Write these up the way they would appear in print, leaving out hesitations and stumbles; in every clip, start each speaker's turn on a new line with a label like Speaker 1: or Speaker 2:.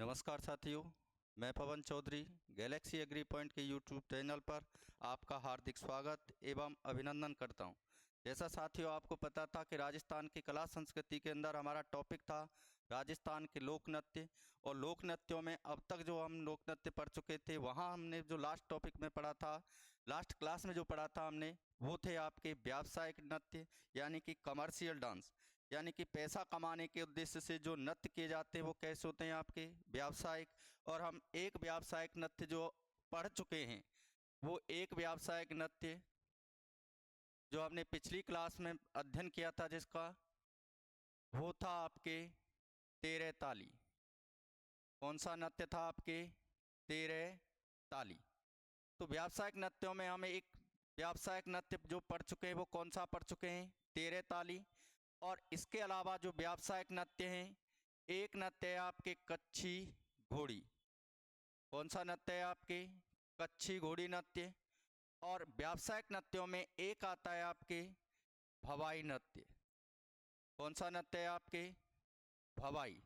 Speaker 1: नमस्कार साथियों, मैं पवन चौधरी गैलेक्सी एग्री पॉइंट के यूट्यूब चैनल पर आपका हार्दिक स्वागत एवं अभिनंदन करता हूं। जैसा साथियों आपको पता था कि राजस्थान की कला संस्कृति के अंदर हमारा टॉपिक था राजस्थान के लोक नृत्य, और लोक नृत्यों में अब तक जो हम लोक नृत्य पढ़ चुके थे, वहां हमने जो लास्ट टॉपिक में पढ़ा था, लास्ट क्लास में जो पढ़ा था हमने, वो थे आपके व्यावसायिक नृत्य यानी कि कमर्शियल डांस। यानी कि पैसा कमाने के उद्देश्य से जो नृत्य किए जाते हैं वो कैसे होते हैं आपके व्यावसायिक। और हम एक व्यावसायिक नृत्य जो पढ़ चुके हैं, वो एक व्यावसायिक नृत्य जो हमने पिछली क्लास में अध्ययन किया था, जिसका वो था आपके तेरह ताली। कौन सा नृत्य था आपके? तेरह ताली। तो व्यावसायिक नृत्यों में हम एक व्यावसायिक नृत्य जो पढ़ चुके हैं वो कौन सा पढ़ चुके हैं? तेरह ताली। और इसके अलावा जो व्यावसायिक नृत्य हैं, एक नृत्य है आपके कच्छी घोड़ी। कौन सा नृत्य है आपके? कच्छी घोड़ी नृत्य। और व्यावसायिक नृत्यों में एक आता है आपके भवाई नृत्य। कौन सा नृत्य है आपके? भवाई।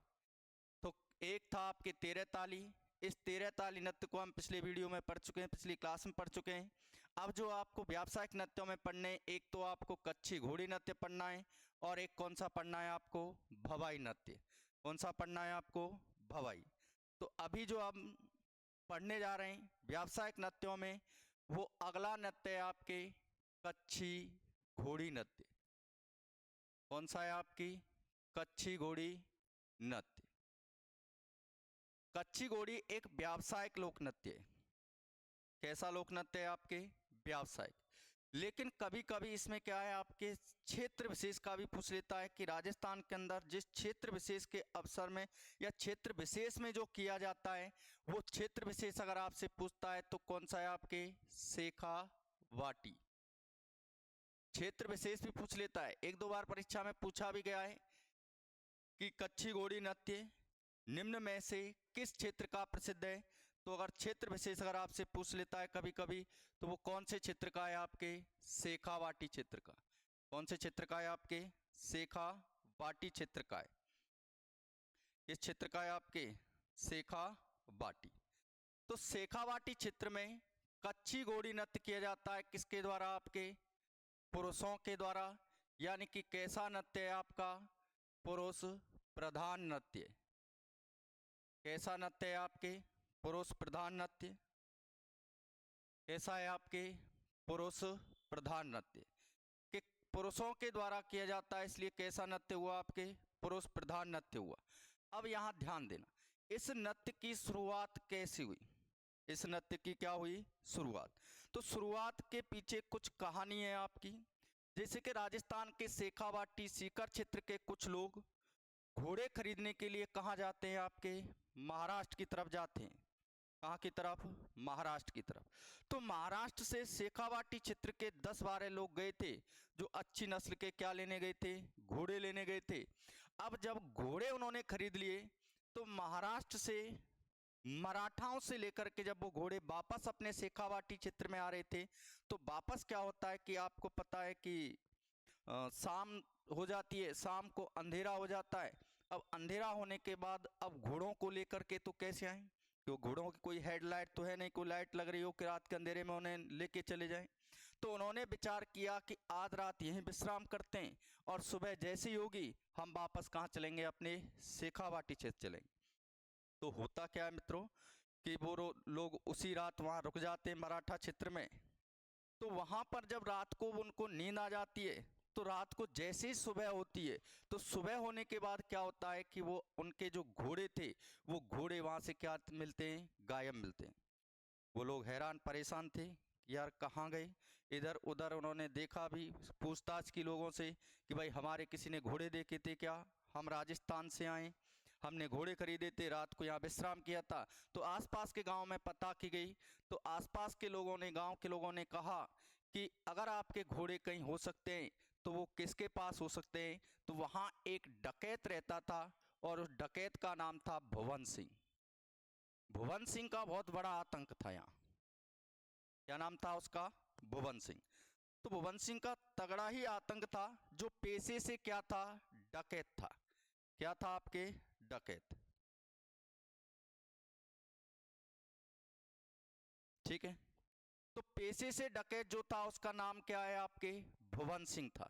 Speaker 1: तो एक था आपके तेरह ताली। इस तेरह ताली नृत्य को हम पिछले वीडियो में पढ़ चुके हैं, पिछली क्लास में पढ़ चुके हैं। अब जो आपको व्यावसायिक नृत्यों में पढ़ने, एक तो आपको कच्छी घोड़ी नृत्य पढ़ना है, और एक कौन सा पढ़ना है आपको? भवाई नृत्य। कौन सा पढ़ना है आपको? भवाई। तो अभी जो हम पढ़ने जा रहे हैं व्यावसायिक नृत्यों में, वो अगला नृत्य है आपके कच्छी घोड़ी नृत्य। कौन सा है आपकी? कच्छी घोड़ी नृत्य। कच्छी घोड़ी एक व्यावसायिक लोक नृत्य है। कैसा लोक नृत्य है आपके? व्यावसायिक। लेकिन कभी कभी इसमें क्या है, आपके क्षेत्र विशेष का भी पूछ लेता है कि राजस्थान के अंदर जिस क्षेत्र विशेष के अवसर में या क्षेत्र विशेष में जो किया जाता है, वो क्षेत्र विशेष अगर आपसे पूछता है तो कौन सा है आपके? शेखावाटी। क्षेत्र विशेष भी पूछ लेता है, एक दो बार परीक्षा में पूछा भी गया है कि कच्छी घोड़ी नृत्य निम्न में से किस क्षेत्र का प्रसिद्ध है। तो अगर क्षेत्र विशेष अगर आपसे पूछ लेता है कभी कभी, तो वो कौन से क्षेत्र का है आपके? शेखावाटी क्षेत्र का। कौन से क्षेत्र का है आपके? शेखावाटी क्षेत्र का है। इस क्षेत्र का है आपके शेखावाटी। तो शेखावाटी क्षेत्र में कच्छी घोड़ी नृत्य किया जाता है किसके द्वारा? आपके पुरुषों के द्वारा। यानी कि कैसा नृत्य है आपका? पुरुष प्रधान नृत्य। कैसा नृत्य है आपके? पुरुष प्रधान नृत्य। कैसा है आपके? पुरुष प्रधान नृत्य कि पुरुषों के द्वारा किया जाता है, इसलिए कैसा नृत्य हुआ आपके? पुरुष प्रधान नृत्य हुआ। अब यहां ध्यान देना, इस नृत्य की शुरुआत कैसी हुई? इस नृत्य की क्या हुई? शुरुआत। तो शुरुआत के पीछे कुछ कहानी है आपकी। जैसे कि राजस्थान के शेखावाटी सीकर क्षेत्र के कुछ लोग घोड़े खरीदने के लिए कहाँ जाते हैं? आपके महाराष्ट्र की तरफ जाते हैं। कहाँ की तरफ? महाराष्ट्र की तरफ। तो महाराष्ट्र से शेखावाटी क्षेत्र के 10-12 लोग गए थे, जो अच्छी नस्ल के क्या लेने गए थे? घोड़े लेने गए थे। अब जब घोड़े उन्होंने खरीद लिए, तो महाराष्ट्र से मराठाओं से लेकर के जब वो घोड़े वापस अपने शेखावाटी क्षेत्र में आ रहे थे, तो वापस क्या होता है कि आपको पता है कि शाम हो जाती है, शाम को अंधेरा हो जाता है। अब अंधेरा होने के बाद अब घोड़ों को लेकर के तो कैसे आए? क्यों घोड़ों की कोई हेडलाइट तो है नहीं, कोई लाइट लग रही हो कि रात के अंधेरे में उन्हें लेके चले जाएं। तो उन्होंने विचार किया कि आज रात यहीं विश्राम करते हैं, और सुबह जैसी होगी हम वापस कहाँ चलेंगे? अपने शेखावाटी क्षेत्र चलेंगे। तो होता क्या है मित्रों कि वो लोग उसी रात वहाँ रुक जाते हैं मराठा क्षेत्र में। तो वहां पर जब रात को उनको नींद आ जाती है, तो रात को जैसे ही सुबह होती है, तो सुबह होने के बाद क्या होता है कि वो उनके जो घोड़े थे, वो घोड़े वहां से क्या मिलते हैं? गायब मिलते हैं। वो लोग हैरान परेशान थे, यार कहाँ गए? इधर उधर उन्होंने देखा भी, पूछताछ की लोगों से कि भाई हमारे किसी ने घोड़े देखे थे क्या? हम राजस्थान से आए, हमने घोड़े खरीदे थे, रात को यहाँ विश्राम किया था। तो आसपास के गांव में पता की गई, तो आसपास के लोगों ने, गांव के लोगों ने कहा कि अगर आपके घोड़े कहीं हो सकते हैं तो वो किसके पास हो सकते हैं? तो वहाँ एक डकैत रहता था, और उस डकैत का नाम था भुवन सिंह। भुवन सिंह का बहुत बड़ा आतंक था यहाँ। क्या नाम था उसका? भुवन सिंह। तो भुवन सिंह का तगड़ा ही आतंक था, जो पेशे से क्या था? डकैत था। क्या था आपके? डकैत। ठीक है। तो पेशे से डकैत जो था उसका नाम क्या है आपके, भुवन सिंह था।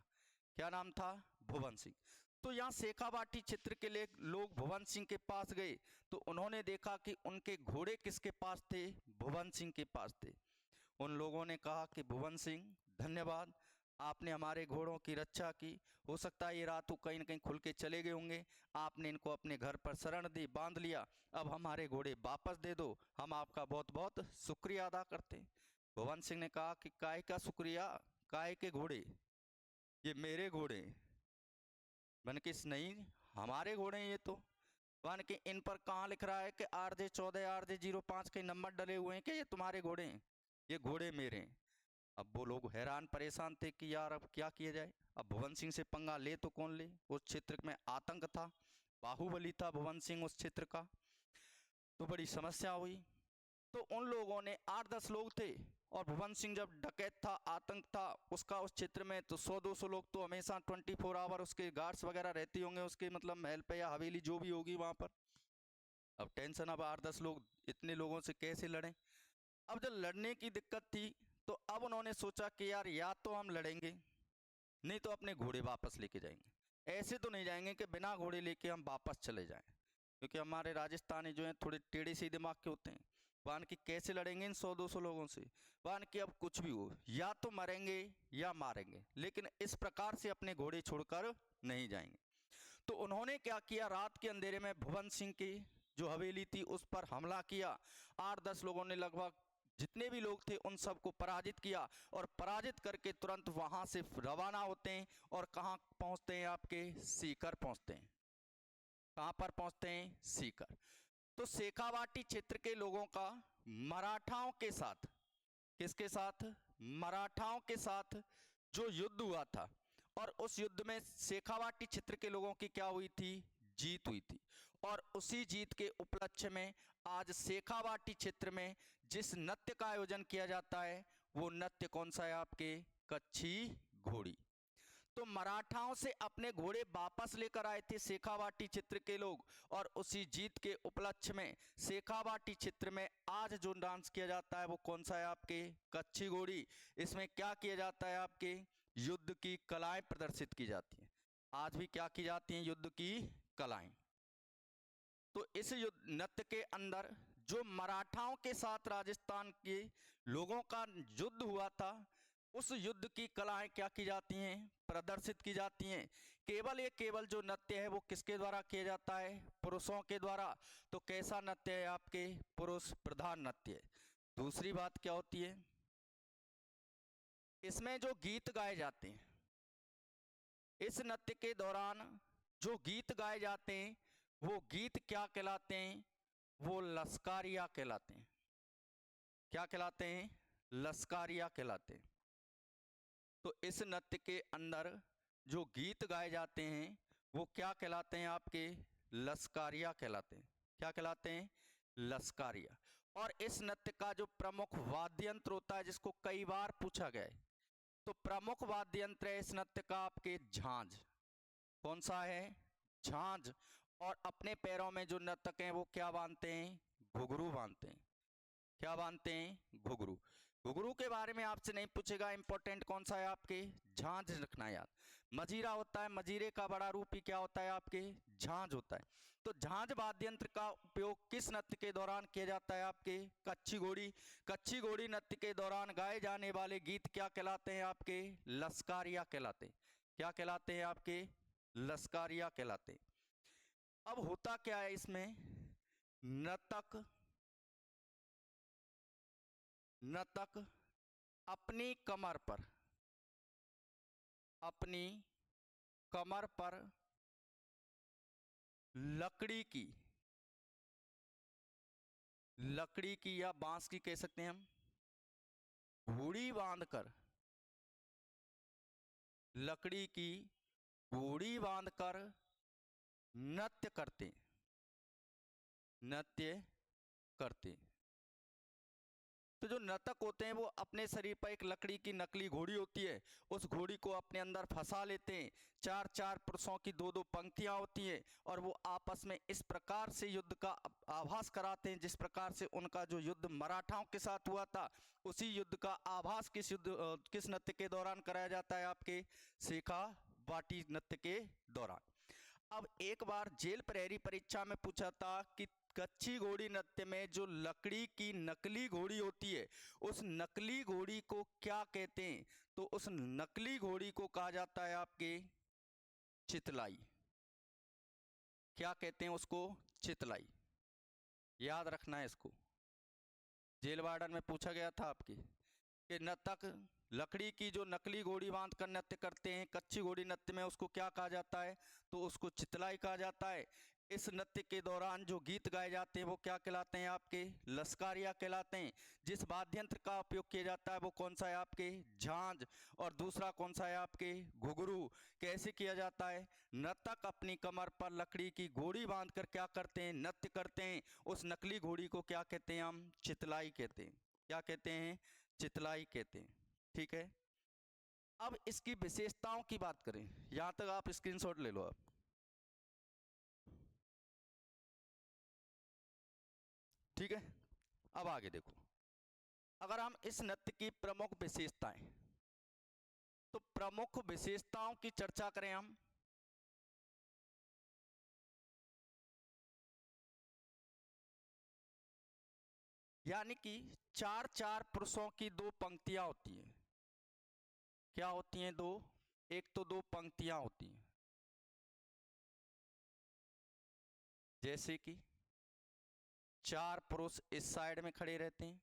Speaker 1: क्या नाम था, भुवन सिंह। तो यहाँ शेखावाटी क्षेत्र के लिए लोग भुवन सिंह के पास गए, तो उन्होंने देखा कि उनके घोड़े किसके पास थे, भुवन सिंह के पास थे। उन लोगों ने कहा कि भुवन सिंह धन्यवाद, आपने हमारे घोड़ों की रक्षा की। हो सकता है ये रात को कहीं न कहीं खुल के चले गए होंगे, आपने इनको अपने घर पर शरण दी, बांध लिया, अब हमारे घोड़े वापस दे दो, हम आपका बहुत बहुत शुक्रिया अदा करते हैं। भुवन सिंह ने कहा कि काय का शुक्रिया, काय के घोड़े, ये मेरे घोड़े। मैंने कि नहीं, हमारे घोड़े ये तो। मान के इन पर कहाँ लिख रहा है कि RJ14 RJ05 के नंबर डले हुए हैं कि ये तुम्हारे घोड़े हैं, ये घोड़े मेरे हैं। अब वो लोग हैरान परेशान थे कि यार अब क्या किया जाए। अब भुवन सिंह से पंगा ले तो कौन ले, उस क्षेत्र में आतंक था, बाहुबली था भुवन सिंह उस क्षेत्र का, तो बड़ी समस्या हुई। तो उन लोगों ने 8-10 लोग थे, और भुवन सिंह जब डकैत था, आतंक था उसका उस क्षेत्र में, तो 100-200 लोग तो हमेशा 24 आवर उसके गार्ड्स वगैरह रहती होंगे उसके मतलब महल पे या हवेली जो भी होगी वहां पर। अब टेंशन, अब 8-10 लोग इतने लोगों से कैसे लड़ें। अब जब लड़ने की दिक्कत थी, तो अब उन्होंने सोचा कि यार या तो हम लड़ेंगे, नहीं तो अपने घोड़े वापस लेके जाएंगे। ऐसे तो नहीं जाएंगे कि बिना घोड़े लेके हम वापस चले जाएं, क्योंकि हमारे राजस्थानी जो हैं थोड़े टेढ़े से दिमाग के होते हैं। वाहन की कैसे लड़ेंगे इन 100-200 लोगों से। वाहन की अब कुछ भी हो, या तो मरेंगे या मारेंगे, लेकिन इस प्रकार से अपने घोड़े छोड़कर नहीं जाएंगे। तो उन्होंने क्या किया, रात के अंधेरे में भुवन सिंह की जो हवेली थी उस पर हमला किया। 8-10 लोगों ने लगभग जितने भी लोग थे उन सबको पराजित किया, और पराजित करके तुरंत वहां से रवाना होते हैं, और कहाँ पहुंचते हैं, आपके सीकर पहुंचते हैं। कहाँ पर पहुंचते हैं, सीकर। तो शेखावाटी क्षेत्र के लोगों का मराठाओं के साथ, किसके साथ, मराठाओं के साथ जो युद्ध हुआ था, और उस युद्ध में शेखावाटी क्षेत्र के लोगों की क्या हुई थी, जीत हुई थी। और उसी जीत के उपलक्ष्य में आज शेखावाटी क्षेत्र में जिस नृत्य का आयोजन किया जाता है, वो नृत्य कौन सा है, आपके कच्छी घोड़ी। तो मराठाओं से अपने घोड़े वापस लेकर आए थे शेखावाटी क्षेत्र के लोग, और उसी जीत के उपलक्ष्य में शेखावाटी क्षेत्र में आज जो डांस किया जाता है वो कौन सा है, आपके कच्छी घोड़ी। इसमें क्या किया जाता है, आपके युद्ध की कलाएं प्रदर्शित की जाती हैं। आज भी क्या की जाती हैं, युद्ध की कलाएं। तो इस युद्ध नृत्य के अंदर जो मराठाओं के साथ राजस्थान के लोगों का युद्ध हुआ था, उस युद्ध की कलाएं क्या की जाती हैं, प्रदर्शित की जाती हैं। केवल जो नृत्य है वो किसके द्वारा किया जाता है, पुरुषों के द्वारा। तो कैसा नृत्य है, आपके पुरुष प्रधान नृत्य है। दूसरी बात क्या होती है, इसमें जो गीत गाए जाते हैं, इस नृत्य के दौरान जो गीत गाए जाते हैं वो गीत क्या कहलाते हैं, वो लश्कारिया कहलाते हैं। क्या कहलाते हैं, लश्कारिया कहलाते हैं। तो इस नृत्य के अंदर जो गीत गाए जाते हैं वो क्या कहलाते हैं, आपके लश्कारिया कहलाते हैं। क्या कहलाते हैं, लश्कारिया। और इस नृत्य का जो प्रमुख वाद्य यंत्र होता है, जिसको कई बार पूछा गया है, तो प्रमुख वाद्य यंत्र है इस नृत्य का आपके झांझ। कौन सा है, झांझ। और अपने पैरों में जो नर्तक हैं वो क्या बांधते हैं, घुघरू बांधते हैं। क्या बांधते हैं, घुघरू। घुघरू के बारे में आपसे नहीं पूछेगा, इंपॉर्टेंट कौन सा है, आपके झांझ रखना याद। मजीरा होता है, मजीरे का बड़ा रूप ही क्या होता है, आपके झांझ होता है। तो झांझ वाद्य यंत्र का उपयोग किस नृत्य के दौरान किया जाता है, आपके कच्छी घोड़ी। कच्छी घोड़ी नृत्य के दौरान गाए जाने वाले गीत क्या कहलाते हैं, आपके लश्कारिया कहलाते हैं। क्या कहलाते हैं, आपके लश्कारिया कहलाते हैं। अब होता क्या है इसमें, नर्तक अपनी कमर पर, अपनी कमर पर लकड़ी की या बांस की कह सकते हैं हम, घोड़ी बांधकर, लकड़ी की घोड़ी बांधकर नृत्य करते, नृत्य करते। तो जो नर्तक होते हैं वो अपने शरीर पर एक लकड़ी की नकली घोड़ी होती है, उस घोड़ी को अपने अंदर फंसा लेते हैं। चार चार पुरुषों की दो दो पंक्तियां होती हैं और वो आपस में इस प्रकार से युद्ध का आभास कराते हैं, जिस प्रकार से उनका जो युद्ध मराठाओं के साथ हुआ था, उसी युद्ध का आभास किस नृत्य के दौरान कराया जाता है? आपके शेखावाटी नृत्य के दौरान। अब एक बार जेल प्रहरी परीक्षा में पूछा था कि कच्ची घोड़ी नृत्य में जो लकड़ी की नकली घोड़ी होती है, उस नकली घोड़ी को क्या कहते हैं? तो उस नकली घोड़ी को कहा जाता है आपके चितलाई। क्या कहते हैं उसको? चितलाई। याद रखना है इसको, जेल वार्डन में पूछा गया था आपके कि नर्तक लकड़ी की जो नकली घोड़ी बांध कर नृत्य करते हैं कच्ची घोड़ी नृत्य में, उसको क्या कहा जाता है? तो उसको चितलाई कहा जाता है। इस नृत्य के दौरान जो गीत गाए जाते हैं वो क्या कहलाते हैं? आपके लश्कारिया कहलाते हैं। जिस वाद्य यंत्र का उपयोग किया जाता है वो कौन सा है? आपके झांझ। और दूसरा कौन सा है? आपके घुघरू। कैसे किया जाता है? नर्तक अपनी कमर पर लकड़ी की घोड़ी बांधकर क्या करते हैं? नृत्य करते हैं। उस नकली घोड़ी को क्या कहते हैं? हम चितलाई कहते हैं। क्या कहते हैं? चितलाई कहते हैं। ठीक है। अब इसकी विशेषताओं की बात करें, यहां तक आप स्क्रीनशॉट ले लो आप। ठीक है, अब आगे देखो। अगर हम इस नृत्य की प्रमुख विशेषताएं, तो प्रमुख विशेषताओं की चर्चा करें हम, यानी कि चार चार पुरुषों की दो पंक्तियां होती हैं। क्या होती हैं? दो, एक तो दो पंक्तियां होती हैं, जैसे कि चार पुरुष इस साइड में खड़े रहते हैं,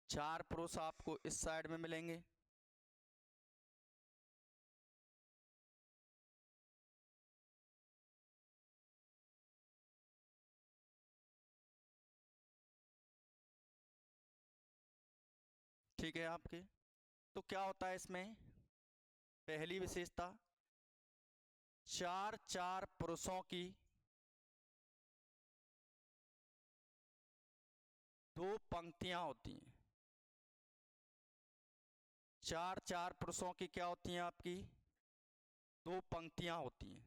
Speaker 1: चार पुरुष आपको इस साइड में मिलेंगे, ठीक है आपके। तो क्या होता है इसमें? पहली विशेषता, चार चार पुरुषों की दो पंक्तियां होती हैं। चार चार पुरुषों की क्या होती हैं? आपकी दो पंक्तियां होती हैं।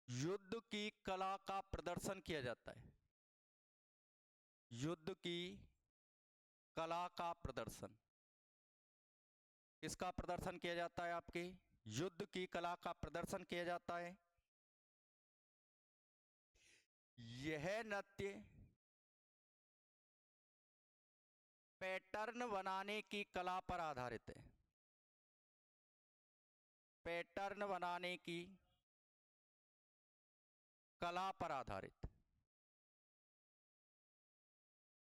Speaker 1: युद्ध की कला का प्रदर्शन किया जाता है। युद्ध की कला का प्रदर्शन किसका प्रदर्शन किया जाता है? आपके युद्ध की कला का प्रदर्शन किया जाता है। यह नृत्य पैटर्न बनाने की कला पर आधारित है। पैटर्न बनाने की कला पर आधारित।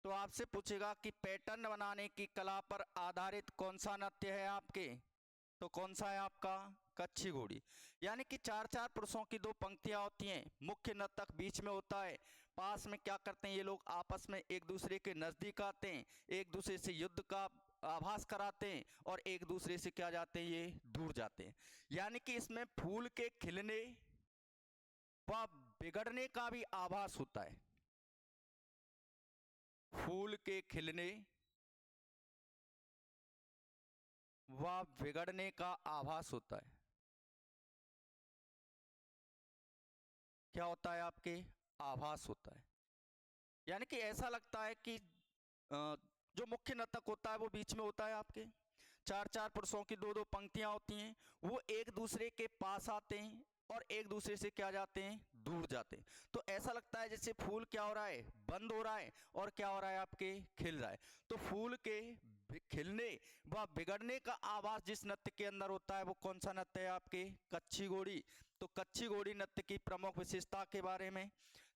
Speaker 1: तो आपसे पूछेगा कि पैटर्न बनाने की कला पर आधारित कौन सा नृत्य है आपके? तो कौन सा है आपका? कच्ची घोड़ी। यानी कि चार चार पुरुषों की दो पंक्तियां होती हैं, मुख्य नर्तक बीच में होता है, पास में क्या करते हैं ये लोग? आपस में एक दूसरे के नजदीक आते हैं, एक दूसरे से युद्ध का आभास कराते हैं और एक दूसरे से क्या जाते हैं? ये दूर जाते हैं। यानी कि इसमें फूल के खिलने व बिगड़ने का भी आभास होता है। फूल के खिलने व बिगड़ने का आभास होता है। क्या होता है आपके? आभास होता है। यानी कि ऐसा लगता है कि जो मुख्य नर्तक होता है वो बीच में होता है आपके, चार चार पुरुषों की दो दो पंक्तियां होती हैं, वो एक दूसरे के पास आते हैं और एक दूसरे से क्या जाते हैं? दूर जाते हैं। तो ऐसा लगता है जैसे फूल क्या हो रहा है? बंद हो रहा है और क्या हो रहा है? आपके खिल रहा है। तो फूल के खिलने व बिगड़ने का आवाज जिस नृत्य के अंदर होता है वो कौन सा नृत्य है? आपके कच्ची घोड़ी। तो कच्ची घोड़ी नृत्य की प्रमुख विशेषता के बारे में,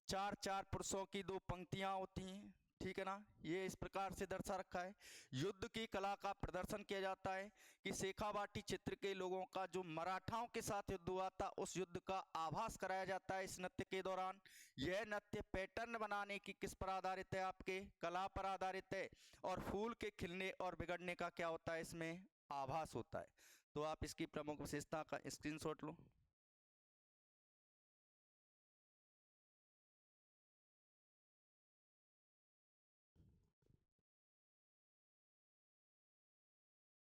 Speaker 1: चार चार पुरुषों की दो पंक्तियां होती हैं, ठीक है ना। ये इस प्रकार से दर्शा रखा है। युद्ध की कला का प्रदर्शन किया जाता है कि शेखावाटी क्षेत्र के लोगों का जो मराठाओं के साथ युद्ध हुआ था उस युद्ध का आभास कराया जाता है इस नृत्य के दौरान। यह नृत्य पैटर्न बनाने की किस पर आधारित है, आपके कला पर आधारित है, और फूल के खिलने और बिगड़ने का क्या होता है इसमें आभास होता है। तो आप इसकी प्रमुख विशेषता का स्क्रीनशॉट लो।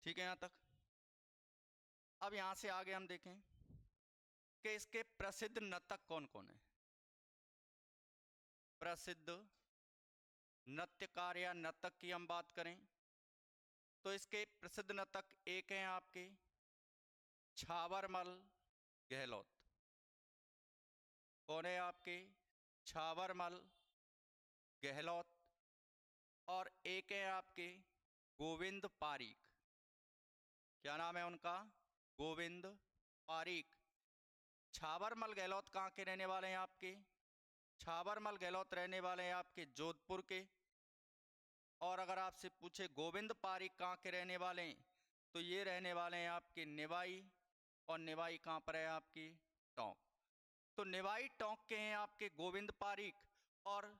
Speaker 1: ठीक है यहाँ तक। अब यहाँ से आगे हम देखें कि इसके प्रसिद्ध नर्तक कौन कौन है। प्रसिद्ध नृत्यकार या नर्तक की हम बात करें तो इसके प्रसिद्ध नर्तक एक हैं आपके छावरमल गहलोत। कौन है आपके छावरमल गहलोत। और एक है आपके गोविंद पारीक। क्या नाम है उनका, गोविंद पारीक। छावरमल गहलोत कहाँ के रहने वाले हैं आपके, छावरमल गहलोत रहने वाले हैं आपके जोधपुर के। और अगर आपसे पूछे गोविंद पारीक कहाँ के रहने वाले हैं तो ये रहने वाले हैं आपके निवाई। और निवाई कहाँ पर है आपकी, टोंक। तो निवाई टोंक के हैं आपके गोविंद पारीक। और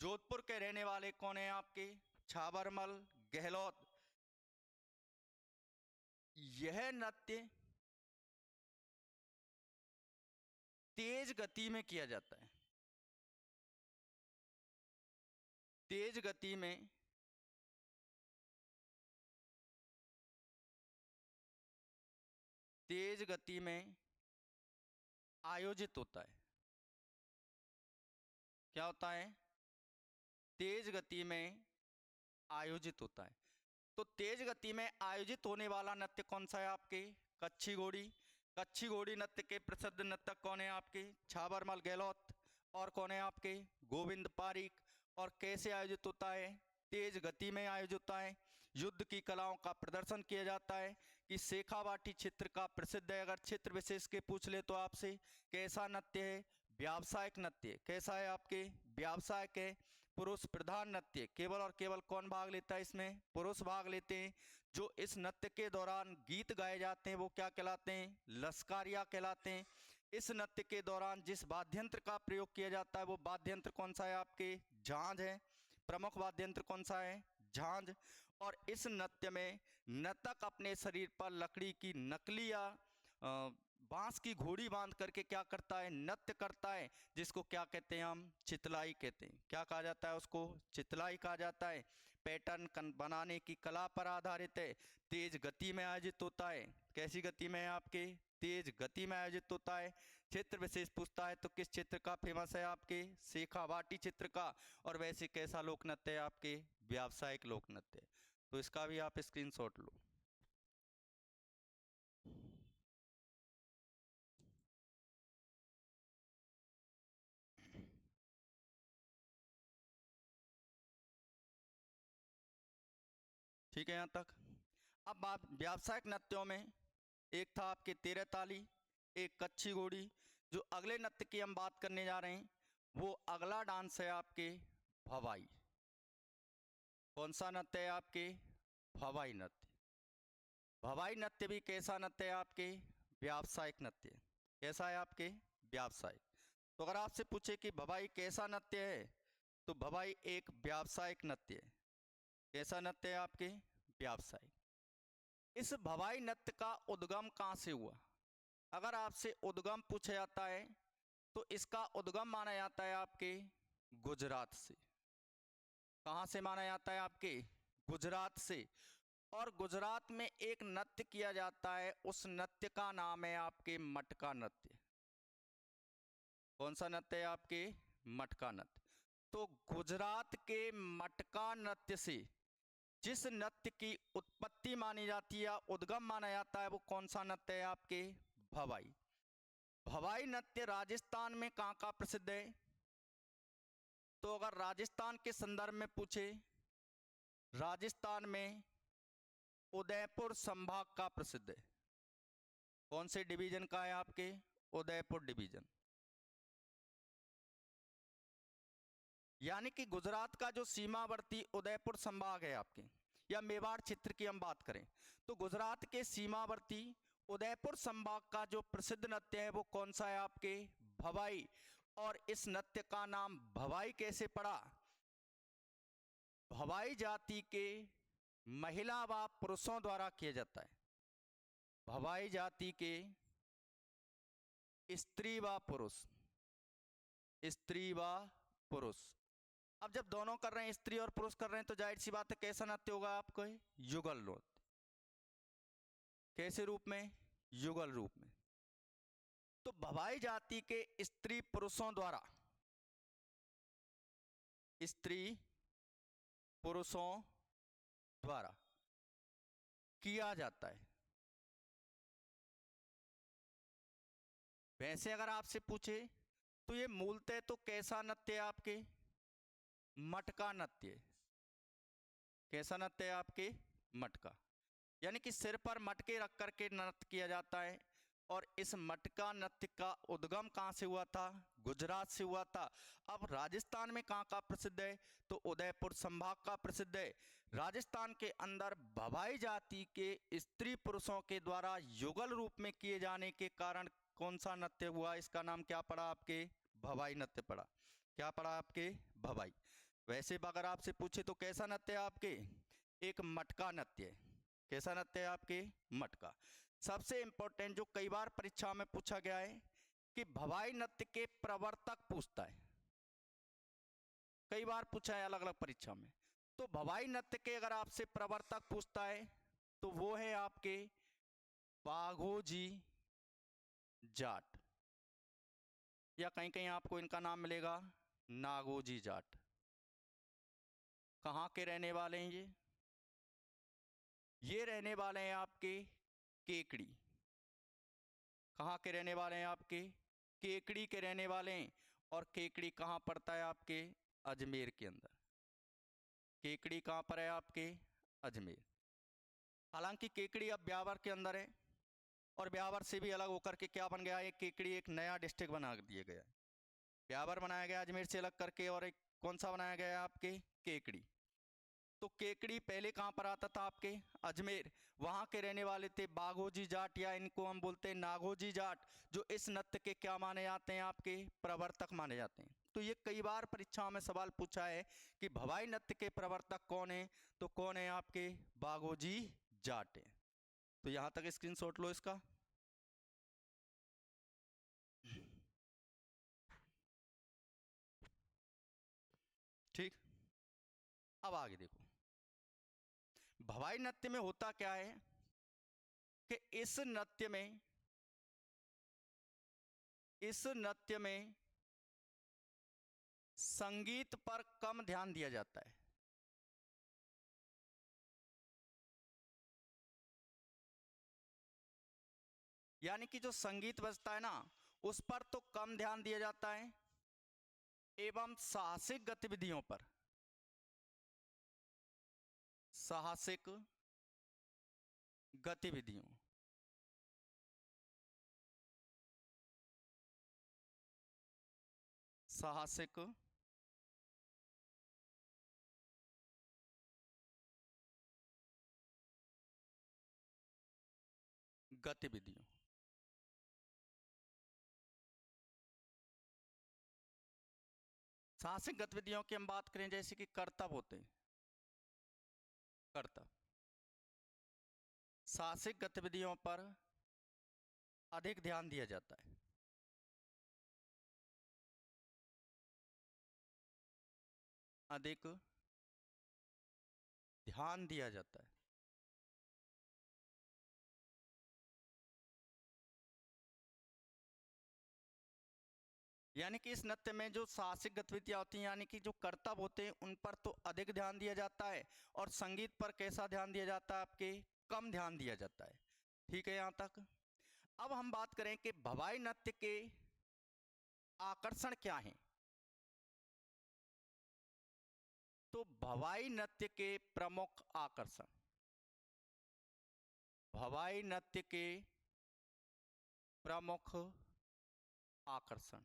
Speaker 1: जोधपुर के रहने वाले कौन है आपके छावरमल गहलोत। यह नृत्य तेज गति में किया जाता है। तेज गति में तेज गति में आयोजित होता है। क्या होता है, तेज गति में आयोजित होता है। तो तेज गति में आयोजित होने वाला नृत्य कौन सा है आपके, कच्छी घोड़ी। कच्छी घोड़ी नृत्य के प्रसिद्ध नर्तक कौन है आपके छावरमल गहलोत। और कौन है आपके गोविंद पारीक। और कैसे आयोजित होता है, तेज गति में आयोजित होता है। युद्ध की कलाओं का प्रदर्शन किया जाता है कि शेखावाटी क्षेत्र का प्रसिद्ध है। अगर क्षेत्र विशेष के पूछ ले तो आपसे कैसा नृत्य है, व्यावसायिक नृत्य। कैसा है आपके व्यावसायिक है। पुरुष प्रधान नृत्य, केवल और केवल कौन भाग लेता है इसमें, पुरुष भाग लेते हैं। जो इस नृत्य के दौरान गीत गाए जाते हैं वो क्या कहलाते हैं, लश्कारिया कहलाते हैं। इस नृत्य के दौरान जिस वाद्यंत्र का प्रयोग किया जाता है वो वाद्यंत्र कौन सा है आपके झांझ है। प्रमुख वाद्यंत्र कौन सा है, झांझ। और इस नृत्य में नर्तक अपने शरीर पर लकड़ी की नकली या बांस की घोड़ी बांध करके क्या करता है, नृत्य करता है, जिसको क्या कहते हैं हम चितलाई कहते हैं। क्या कहा जाता है उसको, चितलाई कहा जाता है। पैटर्न बनाने की कला पर आधारित है। तेज गति में आयोजित होता है। कैसी गति में है आपके, तेज गति में आयोजित होता है। क्षेत्र विशेष पूछता है तो किस क्षेत्र का फेमस है आपके शेखावाटी क्षेत्र का। और वैसे कैसा लोक नृत्य है आपके व्यावसायिक लोक नृत्य। तो इसका भी आप स्क्रीनशॉट लो। ठीक है यहाँ तक। अब आप व्यावसायिक नृत्यों में एक था आपके तेरह ताली, एक कच्छी घोड़ी। जो अगले नृत्य की हम बात करने जा रहे हैं वो अगला डांस है आपके भवाई। कौन सा नृत्य है आपके, भवाई नृत्य। भवाई नृत्य भी कैसा नृत्य है आपके व्यावसायिक नृत्य। कैसा है आपके व्यावसायिक। तो अगर आपसे पूछे कि भवाई कैसा नृत्य है तो भवाई एक व्यावसायिक नृत्य है। कैसा नृत्य है आपके व्यावसायिक। इस भवाई नृत्य का उद्गम कहाँ से हुआ। अगर आपसे उद्गम पूछा जाता है तो इसका उद्गम माना जाता है आपके गुजरात से। कहाँ से माना जाता है आपके गुजरात से। और गुजरात में एक नृत्य किया जाता है, उस नृत्य का नाम है आपके मटका नृत्य। कौन सा नृत्य है आपके मटका नृत्य। तो गुजरात के मटका नृत्य से जिस नृत्य की उत्पत्ति मानी जाती है, उद्गम माना जाता है, वो कौन सा नृत्य है आपके भवाई। भवाई नृत्य राजस्थान में कहाँ का प्रसिद्ध है। तो अगर राजस्थान के संदर्भ में पूछे, राजस्थान में उदयपुर संभाग का प्रसिद्ध है। कौन से डिवीजन का है आपके, उदयपुर डिवीजन। यानी कि गुजरात का जो सीमावर्ती उदयपुर संभाग है आपके, या मेवाड़ क्षेत्र की हम बात करें, तो गुजरात के सीमावर्ती उदयपुर संभाग का जो प्रसिद्ध नृत्य है वो कौन सा है आपके, भवाई। और इस नृत्य का नाम भवाई कैसे पड़ा? भवाई जाति के महिला व पुरुषों द्वारा किया जाता है। भवाई जाति के स्त्री व पुरुष, स्त्री व पुरुष। अब जब दोनों कर रहे हैं, स्त्री और पुरुष कर रहे हैं, तो जाहिर सी बात है कैसा नृत्य होगा आपको, युगल नृत्य। कैसे रूप में? युगल रूप में। तो भवाई जाति के स्त्री पुरुषों द्वारा, स्त्री पुरुषों द्वारा किया जाता है। वैसे अगर आपसे पूछे तो ये मूलतः तो कैसा नृत्य है आपके, मटका नृत्य। कैसा नृत्य है आपके, मटका। यानी कि सिर पर मटके रख करके नृत्य किया जाता है। और इस मटका नृत्य का उद्गम कहाँ से हुआ था? गुजरात से हुआ था। अब राजस्थान में कहाँ का प्रसिद्ध है? तो उदयपुर संभाग का प्रसिद्ध है। राजस्थान के अंदर भवाई जाति के स्त्री पुरुषों के द्वारा युगल रूप में किए जाने के कारण कौन सा नृत्य हुआ? इसका नाम क्या पड़ा आपके? भवाई नृत्य पड़ा। क्या पड़ा आपके? भवाई। वैसे अगर आपसे पूछे तो कैसा नृत्य है आपके? एक मटका नृत्य है। कैसा नृत्य है आपके? मटका। सबसे इंपॉर्टेंट जो कई बार परीक्षा में पूछा गया है कि भवाई नृत्य के प्रवर्तक पूछता है, कई बार पूछा है अलग अलग परीक्षा में। तो भवाई नृत्य के अगर आपसे प्रवर्तक पूछता है तो वो है आपके बाघोजी जाट, या कहीं कहीं आपको इनका नाम मिलेगा नागोजी जाट। कहाँ के रहने वाले हैं ये रहने वाले हैं आपके केकड़ी। कहाँ के रहने वाले हैं आपके? केकड़ी के रहने वाले हैं। और केकड़ी कहाँ पड़ता है आपके? अजमेर के अंदर। केकड़ी कहाँ पर है आपके? अजमेर। हालांकि केकड़ी अब ब्यावर के अंदर है, और ब्यावर से भी अलग होकर के क्या बन गया है? केकड़ी एक नया डिस्ट्रिक्ट बना दिया गया है। ब्यावर बनाया गया अजमेर से अलग करके, और एक कौन सा बनाया गया है आपके? केकड़ी। तो केकड़ी पहले कहाँ पर आता था आपके? अजमेर। वहाँ के रहने वाले थे बाघोजी जाट, या इनको हम बोलते हैं नागोजी जाट, जो इस नृत्य के क्या माने जाते हैं आपके? प्रवर्तक माने जाते हैं। तो ये कई बार परीक्षाओं में सवाल पूछा है कि भवाई नृत्य के प्रवर्तक कौन है? तो कौन है आपके? बाघोजी जाट है। तो यहाँ तक स्क्रीनशॉट लो इसका। ठीक, अब आगे देखो। भवाई नृत्य में होता क्या है कि इस नृत्य में संगीत पर कम ध्यान दिया जाता है। यानी कि जो संगीत बजता है ना, उस पर तो कम ध्यान दिया जाता है, एवं साहसिक गतिविधियों पर, साहसिक गतिविधियों, साहसिक गतिविधियों। साहसिक गतिविधियों की हम बात करें, जैसे कि करतब होते हैं, करतब। साहसिक गतिविधियों पर अधिक ध्यान दिया जाता है। अधिक ध्यान दिया जाता है। यानी कि इस नृत्य में जो साहसिक गतिविधियां होती हैं, यानी कि जो करतब होते हैं, उन पर तो अधिक ध्यान दिया जाता है, और संगीत पर कैसा ध्यान दिया जाता है आपके? कम ध्यान दिया जाता है। ठीक है यहाँ तक। अब हम बात करें कि भवाई नृत्य के आकर्षण क्या हैं। तो भवाई नृत्य के प्रमुख आकर्षण, भवाई नृत्य के प्रमुख आकर्षण,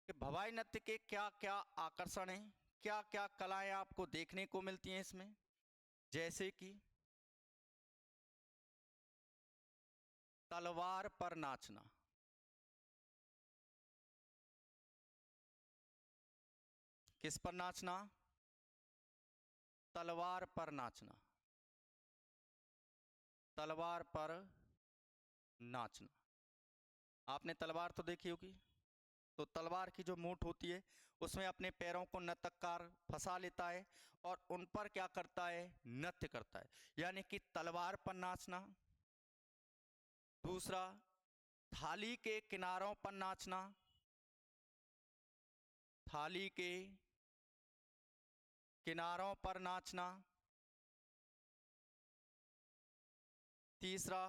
Speaker 1: कि भवाई नृत्य के क्या क्या आकर्षण हैं, क्या क्या कलाएं आपको देखने को मिलती हैं इसमें। जैसे कि तलवार पर नाचना, किस पर नाचना, तलवार पर नाचना, तलवार पर नाचना। आपने तलवार तो देखी होगी, तो तलवार की जो मूठ होती है उसमें अपने पैरों को नर्तककार फंसा लेता है और उन पर क्या करता है, नृत्य करता है, यानी कि तलवार पर नाचना। दूसरा, थाली के किनारों पर नाचना, थाली के किनारों पर नाचना। तीसरा,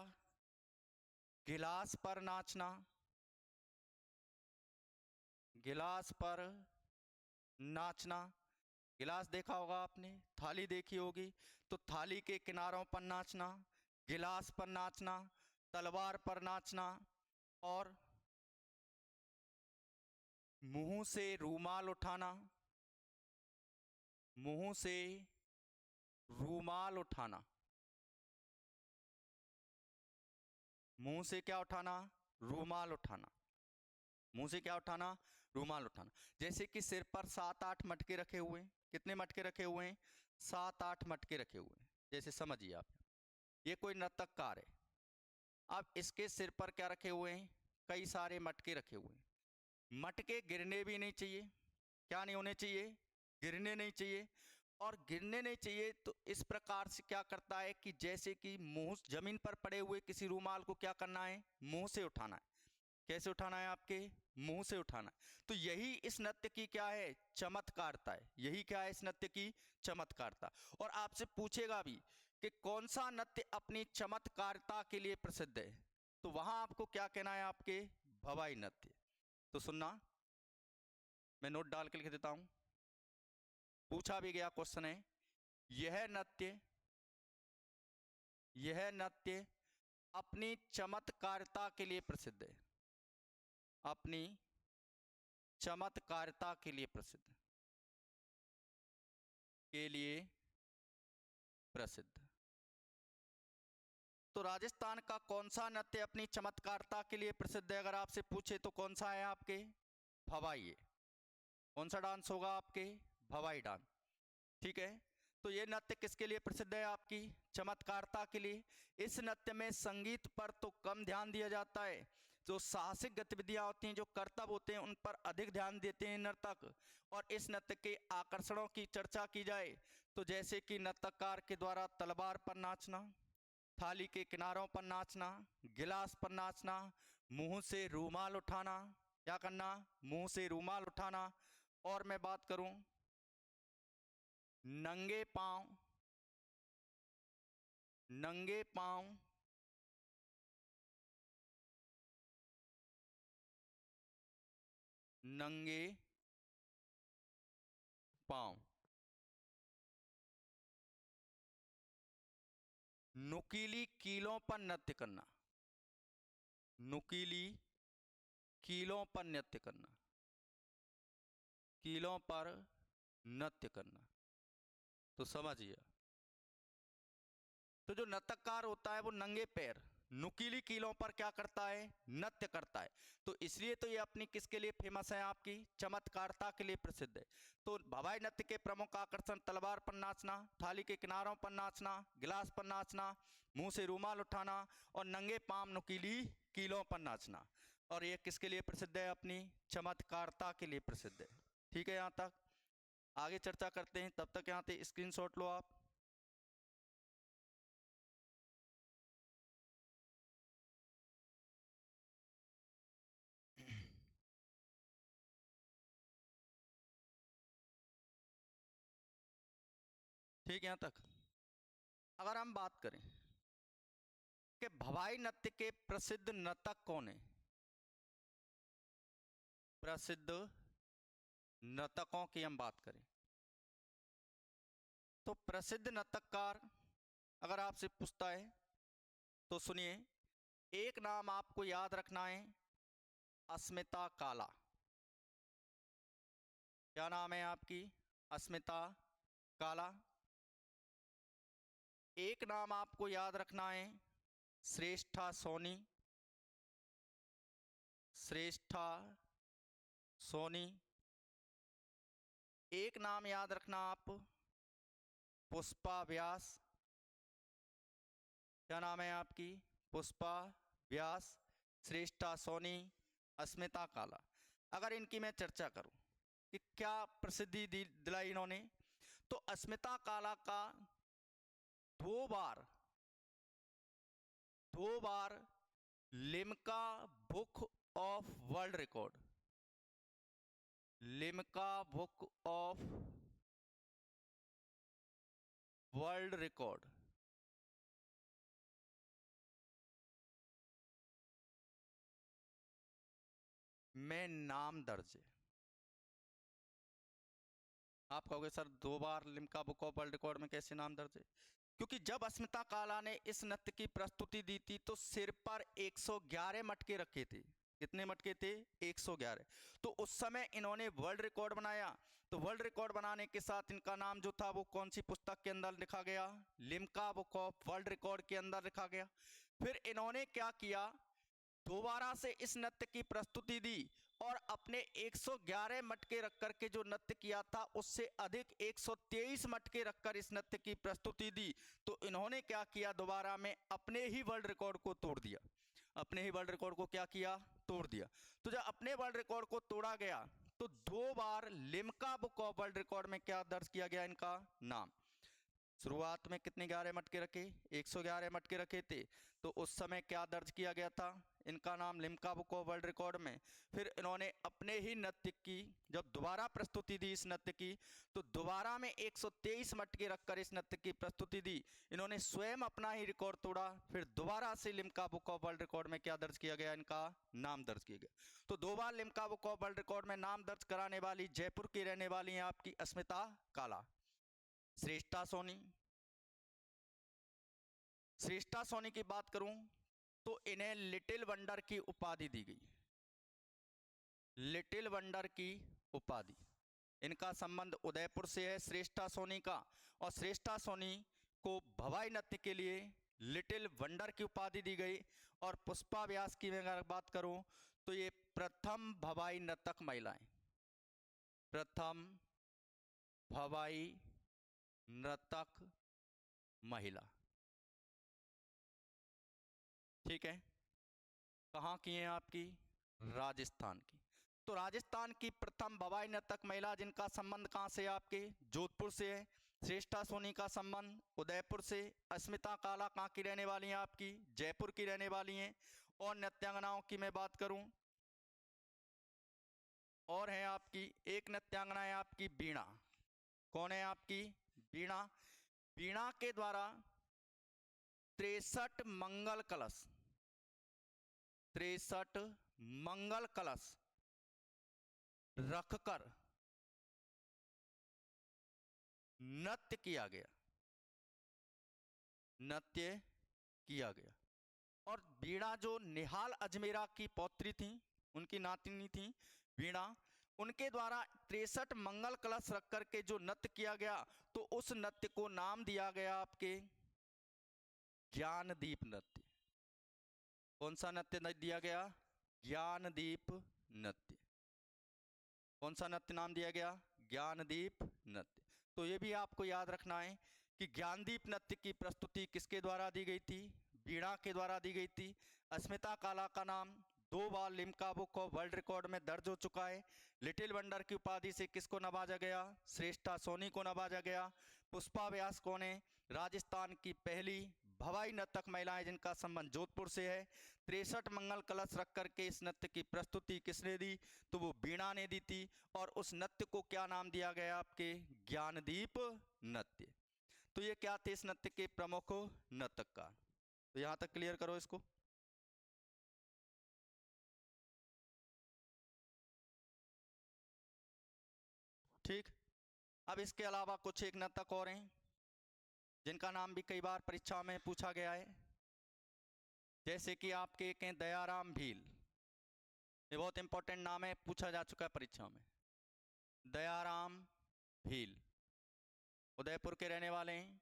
Speaker 1: गिलास पर नाचना, गिलास पर नाचना। गिलास देखा होगा आपने, थाली देखी होगी, तो थाली के किनारों पर नाचना, गिलास पर नाचना, तलवार पर नाचना। और मुंह से रूमाल उठाना, मुंह से रूमाल उठाना, मुंह से क्या उठाना, रूमाल उठाना, मुंह से क्या उठाना, रूमाल उठाना। जैसे कि सिर पर 7-8 मटके रखे हुए हैं, कितने मटके रखे हुए हैं, 7-8 मटके रखे हुए हैं। जैसे समझिए आप, ये कोई नर्तककार है, अब इसके सिर पर क्या रखे हुए हैं, कई सारे मटके रखे हुए हैं। मटके गिरने भी नहीं चाहिए, क्या नहीं होने चाहिए, गिरने नहीं चाहिए। और गिरने नहीं चाहिए तो इस प्रकार से क्या करता है कि जैसे कि मुंह जमीन पर पड़े हुए किसी रूमाल को क्या करना है, मुंह से उठाना है। कैसे उठाना है, आपके मुंह से उठाना है। तो यही इस नृत्य की क्या है, चमत्कारता है। यही क्या है इस नृत्य की चमत्कारता। और आपसे पूछेगा भी कि कौन सा नृत्य अपनी चमत्कारता के लिए प्रसिद्ध है, तो वहां आपको क्या कहना है, आपके भवाई नृत्य। तो सुनना, मैं नोट डाल के लिख देता हूं, पूछा भी गया क्वेश्चन है, यह नृत्य, यह नृत्य अपनी चमत्कारिता के लिए प्रसिद्ध है, अपनी चमत्कारिता के लिए प्रसिद्ध, के लिए प्रसिद्ध। तो राजस्थान का कौन सा नृत्य अपनी चमत्कारिता के लिए प्रसिद्ध है, अगर आपसे पूछे तो कौन सा है, आपके भवाई है। कौन सा डांस होगा, आपके भवाई डांस। ठीक है, तो ये नृत्य किसके लिए प्रसिद्ध है, आपकी चमत्कारिता के लिए। इस नृत्य में संगीत पर तो कम ध्यान दिया जाता है, जो साहसिक गतिविधियां होती हैं, जो कर्तव्य होते हैं, उन पर अधिक ध्यान देते हैं नर्तक। और इस नृत्य के आकर्षणों की चर्चा की जाए तो जैसे कि नर्तककार के द्वारा तलवार पर नाचना, थाली के किनारों पर नाचना, गिलास पर नाचना, मुंह से रूमाल उठाना, क्या करना, मुंह से रूमाल उठाना। और मैं बात करूं, नंगे पांव, नंगे पांव नंगे पांव, नुकीली कीलों पर नृत्य करना, नुकीली कीलों पर नृत्य करना, कीलों पर नृत्य करना। तो समझिए, तो जो नर्तककार होता है वो नंगे पैर नुकीली कीलों पर क्या करता है, नृत्य करता है। तो इसलिए तो ये अपनी किसके लिए फेमस है, आपकी चमत्कारता के लिए प्रसिद्ध है। तो भवाई नृत्य के प्रमुख आकर्षण तलवार पर नाचना, थाली के किनारों पर नाचना, गिलास पर नाचना, मुंह से रूमाल उठाना और नंगे पांव नुकीली कीलों पर नाचना। और ये किसके लिए प्रसिद्ध है, अपनी चमत्कारता के लिए प्रसिद्ध है। ठीक है, यहाँ तक आगे चर्चा करते हैं, तब तक यहाँ पे स्क्रीनशॉट लो आप। ठीक है, यहाँ तक अगर हम बात करें कि भवाई नृत्य के प्रसिद्ध नर्तक कौन है, प्रसिद्ध नर्तकों की हम बात करें तो प्रसिद्ध नर्तककार अगर आपसे पूछता है तो सुनिए, एक नाम आपको याद रखना है, अस्मिता काला। क्या नाम है आपकी? अस्मिता काला। एक नाम आपको याद रखना है, श्रेष्ठा सोनी। श्रेष्ठा सोनी। एक नाम याद रखना आप, पुष्पा व्यास। क्या नाम है आपकी? पुष्पा व्यास, श्रेष्ठा सोनी, अस्मिता काला। अगर इनकी मैं चर्चा करूं कि क्या प्रसिद्धि दिलाई इन्होंने, तो अस्मिता काला का दो बार Limca book of world record, Limca book of world record में नाम दर्ज है। आप कहोगे सर 2 बार Limca book of world record में कैसे नाम दर्ज है? क्योंकि जब अस्मिता काला ने इस नृत्य की प्रस्तुति दी थी तो सिर पर 111 मटके रखे थे। कितने मटके थे? 111। तो उस समय इन्होंने वर्ल्ड रिकॉर्ड बनाया। तो वर्ल्ड रिकॉर्ड बनाने के साथ इनका नाम जो था वो कौन सी पुस्तक के अंदर लिखा गया? Limca book of world record के अंदर लिखा गया। फिर इन्होंने क्या किया, दोबारा से इस नृत्य की प्रस्तुति दी और अपने 111 मटके रखकर के जो नृत्य किया था उससे अधिक 123 मटके रखकर इस नृत्य की प्रस्तुति दी। तो इन्होंने क्या किया, दोबारा में अपने ही वर्ल्ड रिकॉर्ड को तोड़ दिया। अपने ही वर्ल्ड रिकॉर्ड को क्या किया? तोड़ दिया। तो जब अपने वर्ल्ड रिकॉर्ड को तोड़ा गया तो 2 बार Limca book of world record में क्या दर्ज किया गया? इनका नाम। शुरुआत में कितने 11 मटके रखे? 111 मटके रखे थे। तो उस समय क्या दर्ज किया गया था? इनका नाम Limca book of world record में। फिर इन्होंने अपने ही नृत्य की जब दोबारा प्रस्तुति दी इस नृत्य की, तो दोबारा में 123 मटके रखकर इस नृत्य की प्रस्तुति दी। इन्होंने स्वयं अपना ही रिकॉर्ड तोड़ा। फिर दोबारा से Limca book of world record में क्या दर्ज किया गया? इनका नाम दर्ज किया गया। तो 2 बार Limca book of world record में नाम दर्ज कराने वाली जयपुर की रहने वाली है आपकी अस्मिता काला। श्रेष्ठा सोनी। श्रेष्ठा सोनी की बात करूं तो इन्हें लिटिल वंडर की उपाधि दी गई। लिटिल वंडर की उपाधि। इनका संबंध उदयपुर से है श्रेष्ठा सोनी का, और श्रेष्ठा सोनी को भवाई नृत्य के लिए लिटिल वंडर की उपाधि दी गई। और पुष्पा व्यास की मैं अगर बात करूं तो ये प्रथम भवाई नर्तक महिलाएं, प्रथम भवाई नर्तक महिला। ठीक है, कहाँ की हैं आपकी? राजस्थान की। तो राजस्थान की प्रथम भवाई नर्तक महिला जिनका संबंध कहाँ से? आपके जोधपुर से है। श्रेष्ठा सोनी का संबंध उदयपुर से। अस्मिता काला कहाँ की रहने वाली हैं? आपकी जयपुर की रहने वाली हैं। और नृत्यांगनाओं की मैं बात करूं, और है आपकी एक नृत्यांगना है आपकी वीणा। कौन है आपकी? वीणा। वीणा के द्वारा 63 मंगल कलश, 63 मंगल कलश रखकर नृत्य किया गया, नृत्य किया गया। और वीणा जो निहाल अजमेरा की पौत्री थी, उनकी नातिनी थी वीणा, उनके द्वारा 63 मंगल कलश रख करके जो नृत्य किया गया, तो उस नृत्य को नाम दिया गया आपके ज्ञानदीप नृत्य। कौन सा नृत्य दिया गया? ज्ञानदीप नृत्य। कौन सा नृत्य नाम दिया गया? ज्ञानदीप नृत्य। तो ये भी आपको याद रखना है कि ज्ञानदीप नृत्य की प्रस्तुति किसके द्वारा दी गई थी? वीणा के द्वारा दी गई थी। अस्मिता काला का नाम 2 बार Limca book of world record में दर्ज हो चुका है। लिटिल वंडर की उपाधि से किसको नवाजा गया? श्रेष्ठा सोनी को नवाजा गया। पुष्पा व्यास कौन है? राजस्थान की पहली भवाई नर्तक महिलाएं जिनका संबंध जोधपुर से है। 63 मंगल कलश रख करके इस नृत्य की प्रस्तुति किसने दी? तो वो वीणा ने दी थी। और उस नृत्य को क्या नाम दिया गया? आपके ज्ञानदीप नृत्य। तो ये क्या थे इस नृत्य के प्रमुख नर्तककार? तो यहां तक क्लियर करो इसको। ठीक। अब इसके अलावा कुछ एक नर्तक और हैं जिनका नाम भी कई बार परीक्षा में पूछा गया है, जैसे कि आपके एक हैं दयाराम भील। ये बहुत इंपॉर्टेंट नाम है, पूछा जा चुका है परीक्षा में। दयाराम भील, उदयपुर के रहने वाले हैं।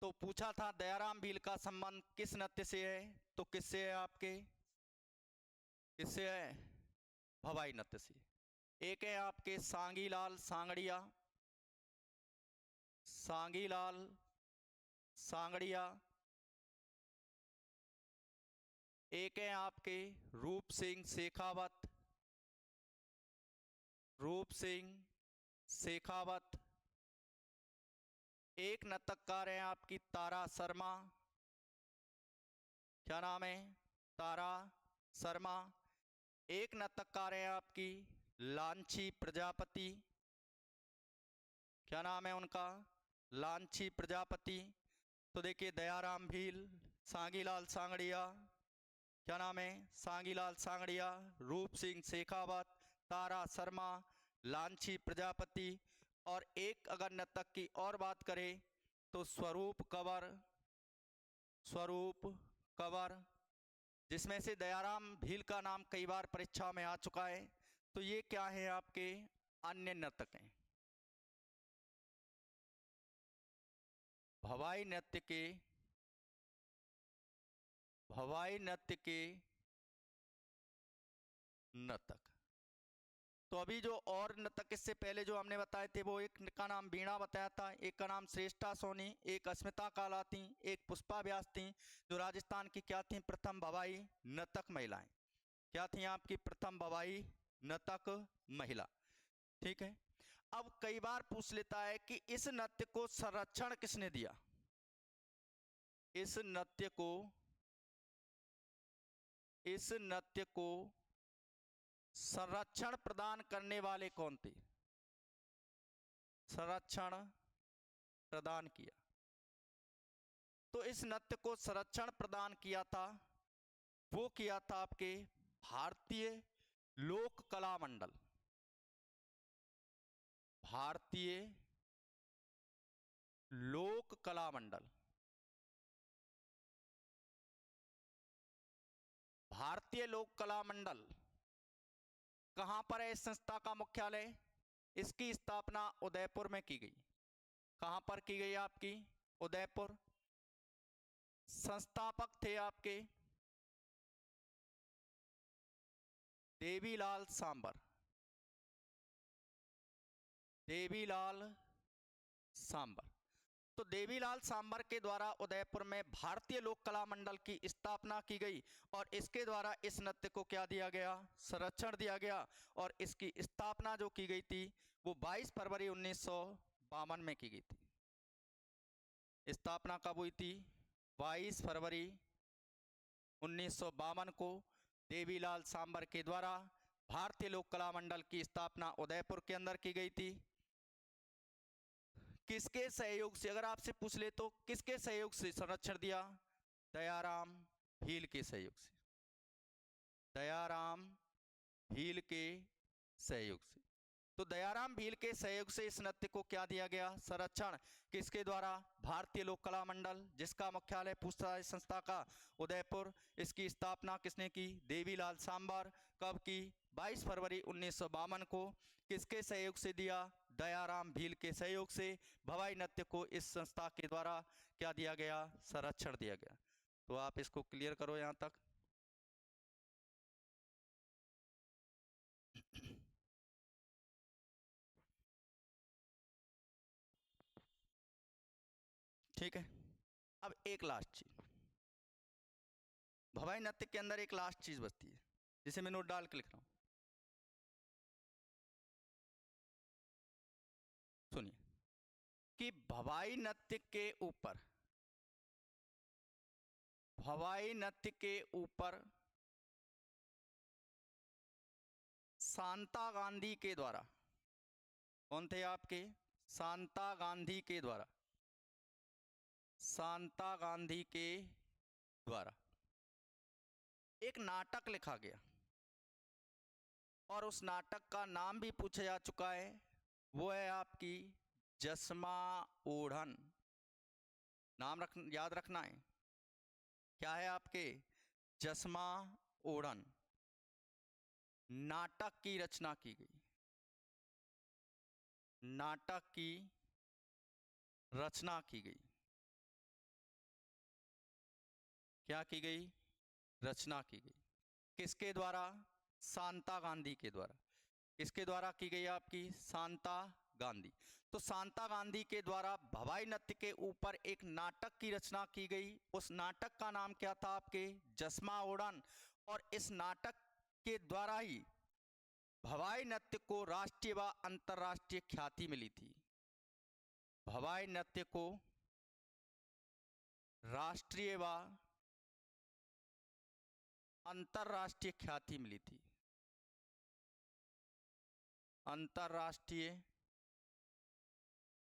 Speaker 1: तो पूछा था दयाराम भील का संबंध किस नृत्य से है, तो किससे है आपके, किससे है, भवाई नृत्य से। एक है आपके सांगीलाल सांगड़िया, सांगीलाल सांगड़िया। एक है आपके रूप सिंह शेखावत, रूप सिंह शेखावत। एक नर्तककार है आपकी तारा शर्मा, क्या नाम है, तारा शर्मा। एक नर्तककार है आपकी लांछी प्रजापति, क्या नाम है उनका, लांछी प्रजापति। तो देखिए दयाराम भील, सांगीलाल सांगड़िया, क्या नाम है, सांगीलाल सांगड़िया, रूप सिंह शेखावत, तारा शर्मा, लांछी प्रजापति। और एक अगर नर्तक की और बात करें तो स्वरूप कंवर, स्वरूप कंवर, जिसमें से दयाराम भील का नाम कई बार परीक्षा में आ चुका है। तो ये क्या है आपके अन्य नर्तक हैं। भवाई नृत्य के, भवाई नृत्य के नर्तक। तो अभी जो और नर्तक इससे पहले जो हमने बताए थे, वो एक का नाम वीणा बताया था, एक का नाम श्रेष्ठा सोनी, एक अस्मिता काला थी, एक पुष्पा व्यास थी, जो राजस्थान की क्या थी, प्रथम भवाई नर्तक महिलाएं। क्या थी आपकी प्रथम भवाई नर्तक महिला। ठीक है। अब कई बार पूछ लेता है कि इस नृत्य को संरक्षण किसने दिया, इस नृत्य को, इस नृत्य को संरक्षण प्रदान करने वाले कौन थे, संरक्षण प्रदान किया। तो इस नृत्य को संरक्षण प्रदान किया था, वो किया था आपके भारतीय लोक कला मंडल, भारतीय लोक कला मंडल। भारतीय लोक कला मंडल कहां पर है, इस संस्था का मुख्यालय, इसकी स्थापना उदयपुर में की गई। कहां पर की गई आपकी, उदयपुर। संस्थापक थे आपके देवीलाल सांबर, देवीलाल सांबर। तो देवीलाल सांबर के द्वारा उदयपुर में भारतीय लोक कला मंडल की स्थापना की गई और इसके द्वारा इस नृत्य को क्या दिया गया, संरक्षण दिया गया। और इसकी स्थापना जो की गई थी वो 22 फरवरी 1952 में की गई थी। स्थापना कब हुई थी, 22 फरवरी 1952 को देवीलाल सांबर के द्वारा भारतीय लोक कला मंडल की स्थापना उदयपुर के अंदर की गई थी। किसके सहयोग से, अगर आपसे पूछ ले तो किसके सहयोग से संरक्षण दिया, दयाराम भील के सहयोग से, दयाराम भील के सहयोग से। तो दयाराम भील के सहयोग से इस नृत्य को क्या दिया गया, संरक्षण। किसके द्वारा, भारतीय लोक कला मंडल, जिसका मुख्यालय पूछता है संस्था का उदयपुर। इसकी स्थापना किसने की, देवीलाल सांबर। कब की, 22 फरवरी 1952 को। किसके सहयोग से दिया, दयाराम भील के सहयोग से। भवाई नृत्य को इस संस्था के द्वारा क्या दिया गया, संरक्षण दिया गया। तो आप इसको क्लियर करो यहां तक। ठीक है। अब एक लास्ट चीज, भवाई नृत्य के अंदर एक लास्ट चीज बचती है, जिसे मैं नोट डाल के लिख रहा हूं। सुनिए कि भवाई नृत्य के ऊपर, भवाई नृत्य के ऊपर शांता गांधी के द्वारा, कौन थे आपके, शांता गांधी के द्वारा, शांता गांधी के द्वारा एक नाटक लिखा गया। और उस नाटक का नाम भी पूछा जा चुका है, वो है आपकी जसमा ओढ़न। नाम याद रखना है, क्या है आपके, जसमा ओढ़न। नाटक की रचना की गई, नाटक की रचना की गई। क्या की गई? रचना की गई। किसके द्वारा? शांता गांधी के द्वारा। किसके द्वारा की गई? आपकी शांता गांधी। तो शांता गांधी के द्वारा भवाई नृत्य के ऊपर एक नाटक की रचना की गई। उस नाटक का नाम क्या था आपके? जसमा ओढ़न। और इस नाटक के द्वारा ही भवाई नृत्य को राष्ट्रीय व अंतर्राष्ट्रीय ख्याति मिली थी। भवाई नृत्य को राष्ट्रीय व अंतर्राष्ट्रीय ख्याति मिली थी। अंतर्राष्ट्रीय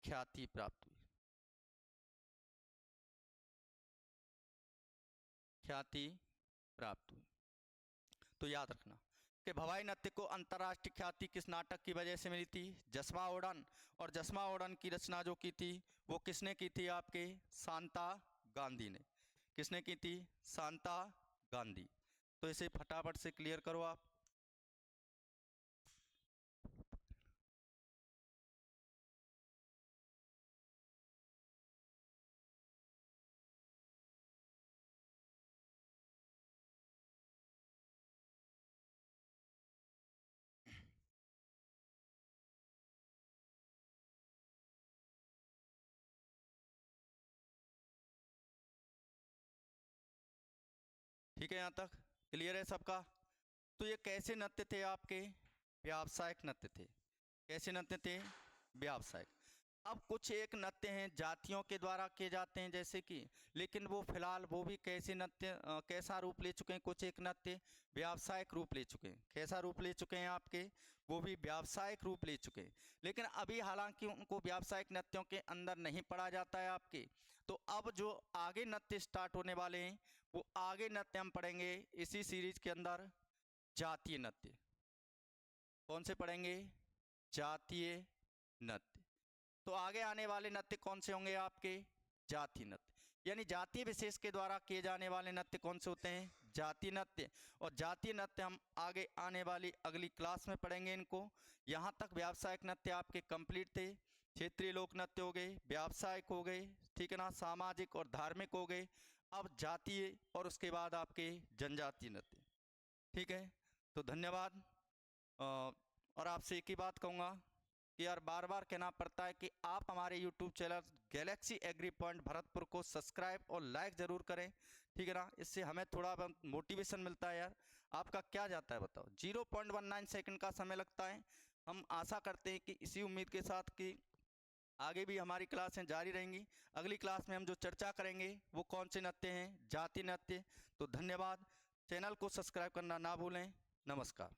Speaker 1: ख्याति प्राप्त हुई। ख्याति प्राप्त हुई। तो याद रखना कि भवाई नृत्य को अंतर्राष्ट्रीय ख्याति किस नाटक की वजह से मिली थी? जसमा ओढ़न। और जसमा ओढ़न की रचना जो की थी वो किसने की थी? आपके शांता गांधी ने। किसने की थी? शांता गांधी। तो इसे फटाफट से क्लियर करो आप। ठीक है, यहाँ तक क्लियर है सबका? तो ये कैसे नृत्य थे आपके? व्यावसायिक नृत्य थे। कैसे नृत्य थे? व्यावसायिक। अब कुछ एक नृत्य हैं जातियों के द्वारा किए जाते हैं जैसे कि, लेकिन वो फिलहाल वो भी कैसे नृत्य कैसा रूप ले चुके हैं? कुछ एक नृत्य व्यावसायिक रूप ले चुके हैं। कैसा रूप ले चुके हैं आपके? वो भी व्यावसायिक रूप ले चुके हैं। लेकिन अभी हालांकि उनको व्यावसायिक नृत्यों के अंदर नहीं पढ़ा जाता है आपके। तो अब जो आगे नृत्य स्टार्ट होने वाले हैं वो आगे नृत्य हम पढ़ेंगे इसी सीरीज के अंदर, जातीय नृत्य। कौन से पढ़ेंगे? जातीय नृत्य। तो आगे आने वाले नृत्य कौन से होंगे आपके? जातीय नृत्य। यानी जातीय विशेष के द्वारा किए जाने वाले नृत्य कौन से होते हैं? जातीय नृत्य। और जातीय नृत्य हम आगे आने वाली अगली क्लास में पढ़ेंगे इनको। यहाँ तक व्यावसायिक नृत्य आपके कंप्लीट थे। क्षेत्रीय लोक नृत्य हो गए, व्यावसायिक हो गए, ठीक है ना, सामाजिक और धार्मिक हो गए। अब जातीय और उसके बाद आपके जनजातीय नृत्य। ठीक है, तो धन्यवाद। और आपसे एक ही बात कहूँगा कि यार बार बार कहना पड़ता है कि आप हमारे YouTube channel Galaxy Agri Point Bharatpur को सब्सक्राइब और लाइक ज़रूर करें, ठीक है ना। इससे हमें थोड़ा मोटिवेशन मिलता है यार। आपका क्या जाता है बताओ? 0.19 सेकंड का समय लगता है। हम आशा करते हैं कि इसी उम्मीद के साथ कि आगे भी हमारी क्लासें जारी रहेंगी। अगली क्लास में हम जो चर्चा करेंगे वो कौन से नृत्य हैं? जातीय नृत्य। तो धन्यवाद। चैनल को सब्सक्राइब करना ना भूलें। नमस्कार।